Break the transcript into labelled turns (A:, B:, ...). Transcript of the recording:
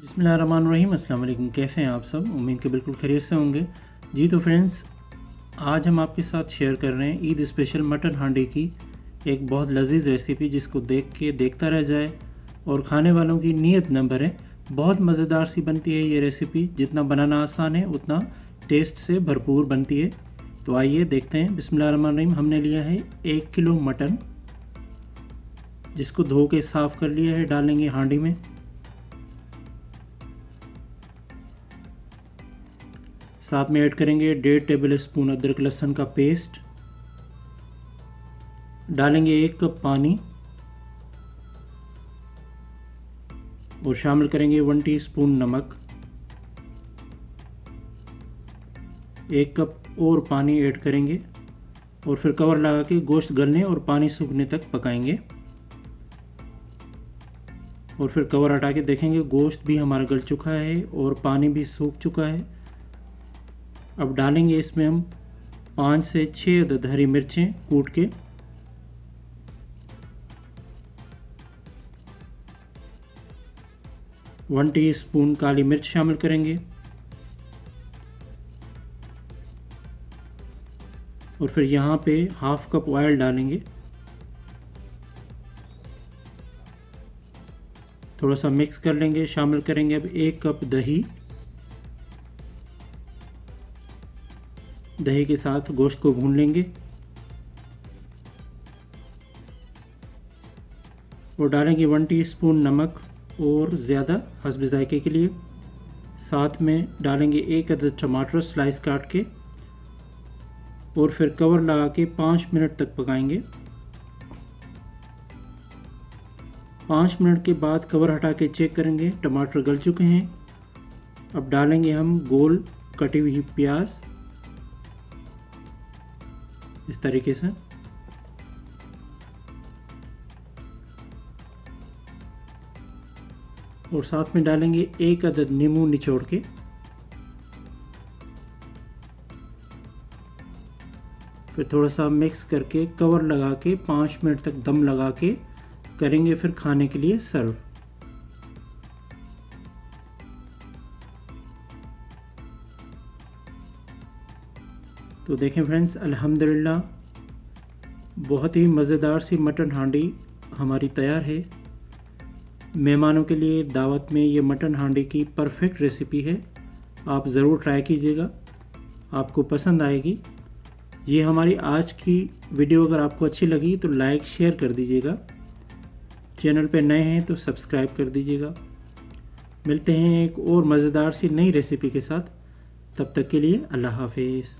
A: बिस्मिल्लाहिर्रहमानिर्रहीम। अस्सलाम वालेकुम। कैसे हैं आप सब? उम्मीद के बिल्कुल खैरियत से होंगे। जी तो फ्रेंड्स, आज हम आपके साथ शेयर कर रहे हैं ईद स्पेशल मटन हांडी की एक बहुत लजीज रेसिपी, जिसको देख के देखता रह जाए और खाने वालों की नीयत न भरे। बहुत मज़ेदार सी बनती है ये रेसिपी। जितना बनाना आसान है उतना टेस्ट से भरपूर बनती है। तो आइए देखते हैं। बिस्मिल्लाहिर्रहमानिर्रहीम। हमने लिया है 1 किलो मटन, जिसको धो के साफ़ कर लिया है। डालेंगे हांडी में। साथ में ऐड करेंगे 1.5 टेबल स्पून अदरक लहसुन का पेस्ट। डालेंगे 1 कप पानी और शामिल करेंगे 1 टीस्पून नमक। 1 कप और पानी ऐड करेंगे और फिर कवर लगा के गोश्त गलने और पानी सूखने तक पकाएंगे। और फिर कवर हटा के देखेंगे गोश्त भी हमारा गल चुका है और पानी भी सूख चुका है। अब डालेंगे इसमें हम 5 से 6 अदद हरी मिर्चें कूट के। वन टीस्पून काली मिर्च शामिल करेंगे और फिर यहाँ पे हाफ कप ऑयल डालेंगे। थोड़ा सा मिक्स कर लेंगे। शामिल करेंगे अब 1 कप दही। दही के साथ गोश्त को भून लेंगे और डालेंगे 1 टीस्पून नमक और ज़्यादा हस्ब जायके के लिए। साथ में डालेंगे 1 अदद टमाटर स्लाइस काट के और फिर कवर लगा के 5 मिनट तक पकाएंगे। 5 मिनट के बाद कवर हटा के चेक करेंगे टमाटर गल चुके हैं। अब डालेंगे हम गोल कटी हुई प्याज, इस तरीके से। और साथ में डालेंगे 1 अदद नींबू निचोड़ के। फिर थोड़ा सा मिक्स करके कवर लगा के 5 मिनट तक दम लगा के करेंगे फिर खाने के लिए सर्व। तो देखें फ्रेंड्स, अल्हम्दुलिल्लाह बहुत ही मज़ेदार सी मटन हांडी हमारी तैयार है। मेहमानों के लिए दावत में ये मटन हांडी की परफेक्ट रेसिपी है। आप ज़रूर ट्राई कीजिएगा, आपको पसंद आएगी। ये हमारी आज की वीडियो अगर आपको अच्छी लगी तो लाइक शेयर कर दीजिएगा। चैनल पे नए हैं तो सब्सक्राइब कर दीजिएगा। मिलते हैं एक और मज़ेदार सी नई रेसिपी के साथ। तब तक के लिए अल्लाह हाफिज़।